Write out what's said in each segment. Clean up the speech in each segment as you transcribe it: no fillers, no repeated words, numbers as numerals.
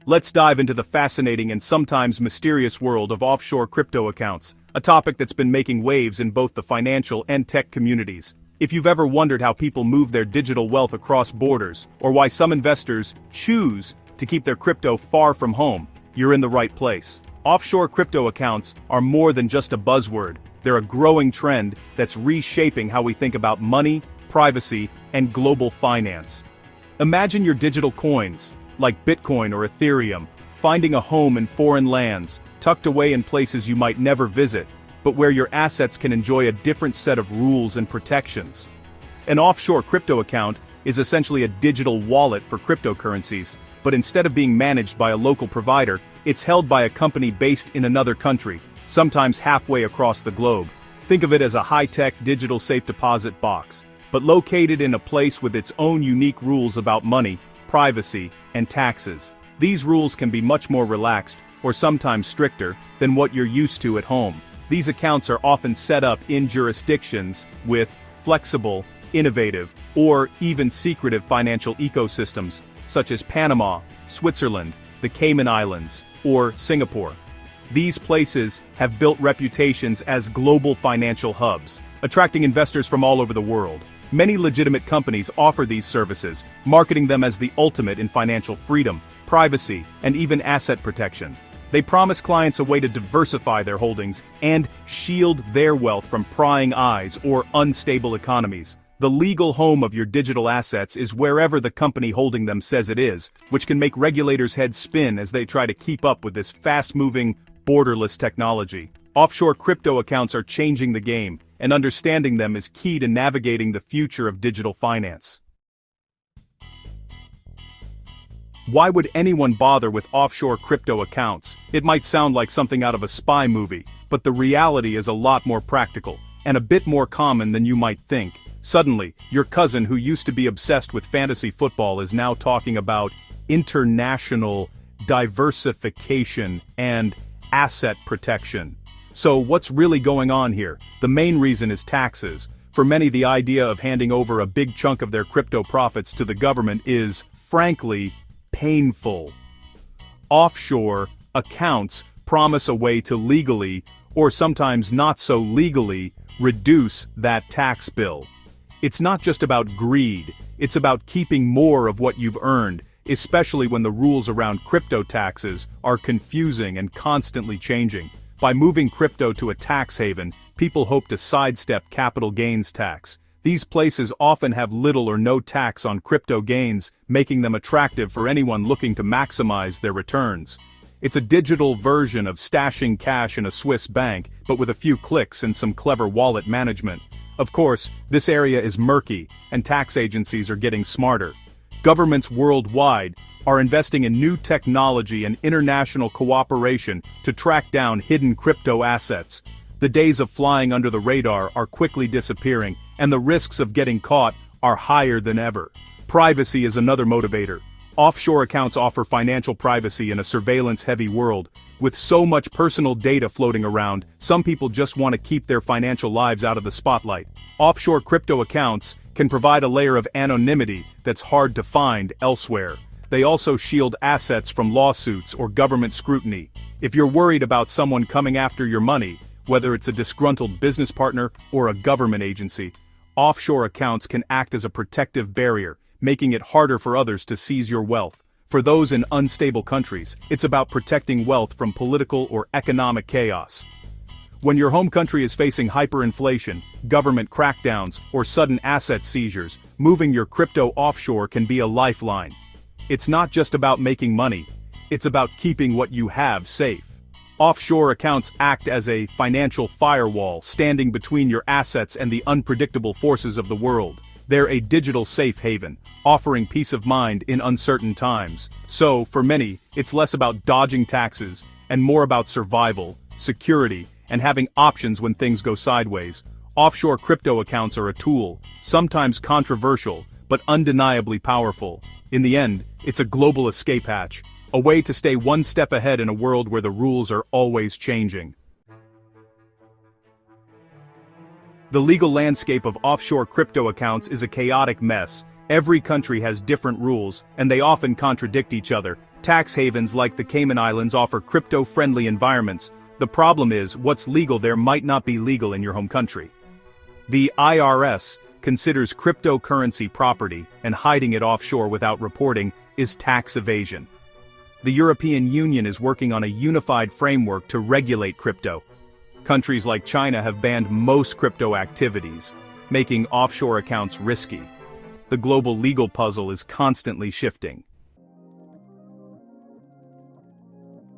let's dive into the fascinating and sometimes mysterious world of offshore crypto accounts, a topic that's been making waves in both the financial and tech communities. If you've ever wondered how people move their digital wealth across borders, or why some investors choose to keep their crypto far from home, you're in the right place. Offshore crypto accounts are more than just a buzzword. They're a growing trend that's reshaping how we think about money, privacy, and global finance. Imagine your digital coins, like Bitcoin or Ethereum, finding a home in foreign lands, tucked away in places you might never visit, but where your assets can enjoy a different set of rules and protections. An offshore crypto account is essentially a digital wallet for cryptocurrencies, but instead of being managed by a local provider, it's held by a company based in another country, sometimes halfway across the globe. Think of it as a high-tech digital safe deposit box, but located in a place with its own unique rules about money, privacy, and taxes. These rules can be much more relaxed, or sometimes stricter, than what you're used to at home. These accounts are often set up in jurisdictions with flexible, innovative, or even secretive financial ecosystems, such as Panama, Switzerland, the Cayman Islands, or Singapore. These places have built reputations as global financial hubs, attracting investors from all over the world. Many legitimate companies offer these services, marketing them as the ultimate in financial freedom, privacy, and even asset protection. They promise clients a way to diversify their holdings and shield their wealth from prying eyes or unstable economies. The legal home of your digital assets is wherever the company holding them says it is, which can make regulators' heads spin as they try to keep up with this fast-moving, borderless technology. Offshore crypto accounts are changing the game, and understanding them is key to navigating the future of digital finance. Why would anyone bother with offshore crypto accounts? It might sound like something out of a spy movie, but the reality is a lot more practical, and a bit more common than you might think. Suddenly, your cousin who used to be obsessed with fantasy football is now talking about international diversification and asset protection. So what's really going on here? The main reason is taxes. For many, the idea of handing over a big chunk of their crypto profits to the government is, frankly, painful. Offshore accounts promise a way to legally, or sometimes not so legally, reduce that tax bill. It's not just about greed, it's about keeping more of what you've earned, especially when the rules around crypto taxes are confusing and constantly changing. By moving crypto to a tax haven, people hope to sidestep capital gains tax. These places often have little or no tax on crypto gains, making them attractive for anyone looking to maximize their returns. It's a digital version of stashing cash in a Swiss bank, but with a few clicks and some clever wallet management. Of course, this area is murky, and tax agencies are getting smarter. Governments worldwide are investing in new technology and international cooperation to track down hidden crypto assets. The days of flying under the radar are quickly disappearing, and the risks of getting caught are higher than ever. Privacy is another motivator. Offshore accounts offer financial privacy in a surveillance-heavy world. With so much personal data floating around, some people just want to keep their financial lives out of the spotlight. Offshore crypto accounts can provide a layer of anonymity that's hard to find elsewhere. They also shield assets from lawsuits or government scrutiny. If you're worried about someone coming after your money, whether it's a disgruntled business partner or a government agency, offshore accounts can act as a protective barrier, making it harder for others to seize your wealth. For those in unstable countries, it's about protecting wealth from political or economic chaos. When your home country is facing hyperinflation, government crackdowns, or sudden asset seizures, moving your crypto offshore can be a lifeline. It's not just about making money, it's about keeping what you have safe. Offshore accounts act as a financial firewall, standing between your assets and the unpredictable forces of the world. They're a digital safe haven, offering peace of mind in uncertain times. So, for many, it's less about dodging taxes, and more about survival, security, and having options when things go sideways. Offshore crypto accounts are a tool, sometimes controversial, but undeniably powerful. In the end, it's a global escape hatch, a way to stay one step ahead in a world where the rules are always changing. The legal landscape of offshore crypto accounts is a chaotic mess. Every country has different rules, and they often contradict each other. Tax havens like the Cayman Islands offer crypto-friendly environments. The problem is, what's legal there might not be legal in your home country. The IRS considers cryptocurrency property, and hiding it offshore without reporting is tax evasion. The European Union is working on a unified framework to regulate crypto. Countries like China have banned most crypto activities, making offshore accounts risky. The global legal puzzle is constantly shifting.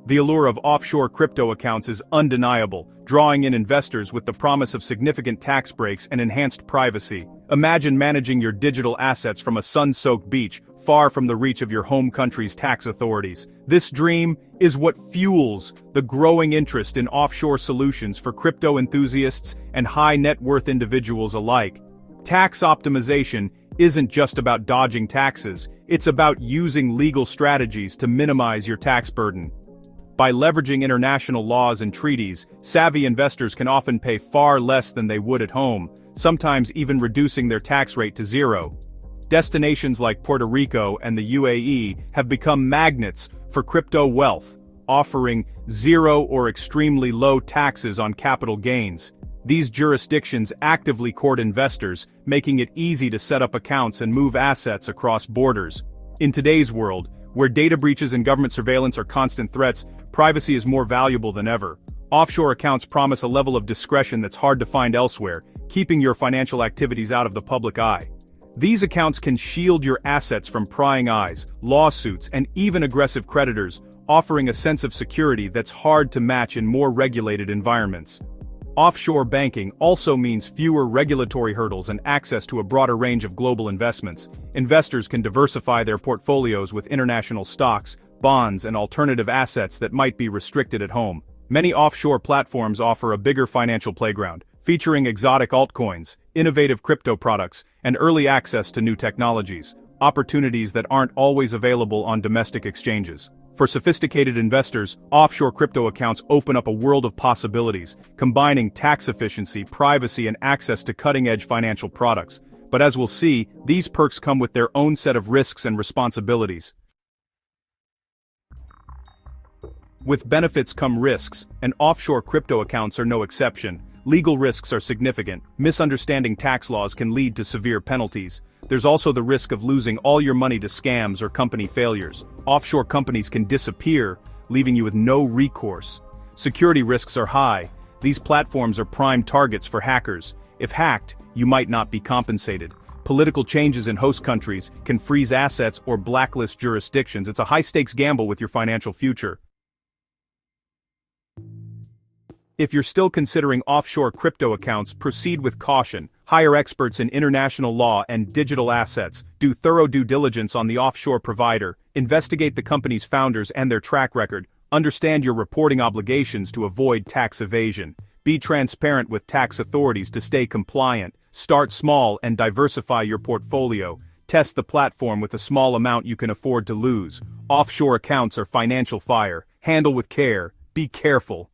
The allure of offshore crypto accounts is undeniable, drawing in investors with the promise of significant tax breaks and enhanced privacy. Imagine managing your digital assets from a sun-soaked beach, far from the reach of your home country's tax authorities. This dream is what fuels the growing interest in offshore solutions for crypto enthusiasts and high-net-worth individuals alike. Tax optimization isn't just about dodging taxes, it's about using legal strategies to minimize your tax burden. By leveraging international laws and treaties, savvy investors can often pay far less than they would at home, sometimes even reducing their tax rate to zero. Destinations like Puerto Rico and the UAE have become magnets for crypto wealth, offering zero or extremely low taxes on capital gains. These jurisdictions actively court investors, making it easy to set up accounts and move assets across borders. In today's world, where data breaches and government surveillance are constant threats, privacy is more valuable than ever. Offshore accounts promise a level of discretion that's hard to find elsewhere, keeping your financial activities out of the public eye. These accounts can shield your assets from prying eyes, lawsuits, and even aggressive creditors, offering a sense of security that's hard to match in more regulated environments. Offshore banking also means fewer regulatory hurdles and access to a broader range of global investments. Investors can diversify their portfolios with international stocks, bonds, and alternative assets that might be restricted at home. Many offshore platforms offer a bigger financial playground, featuring exotic altcoins, innovative crypto products, and early access to new technologies, opportunities that aren't always available on domestic exchanges. For sophisticated investors, offshore crypto accounts open up a world of possibilities, combining tax efficiency, privacy, and access to cutting-edge financial products. But as we'll see, these perks come with their own set of risks and responsibilities. With benefits come risks, and offshore crypto accounts are no exception. Legal risks are significant. Misunderstanding tax laws can lead to severe penalties. There's also the risk of losing all your money to scams or company failures. Offshore companies can disappear, leaving you with no recourse. Security risks are high. These platforms are prime targets for hackers. If hacked, you might not be compensated. Political changes in host countries can freeze assets or blacklist jurisdictions. It's a high-stakes gamble with your financial future. If you're still considering offshore crypto accounts, proceed with caution. Hire experts in international law and digital assets. Do thorough due diligence on the offshore provider. Investigate the company's founders and their track record. Understand your reporting obligations to avoid tax evasion. Be transparent with tax authorities to stay compliant. Start small and diversify your portfolio. Test the platform with a small amount you can afford to lose. Offshore accounts are financial fire. Handle with care. Be careful.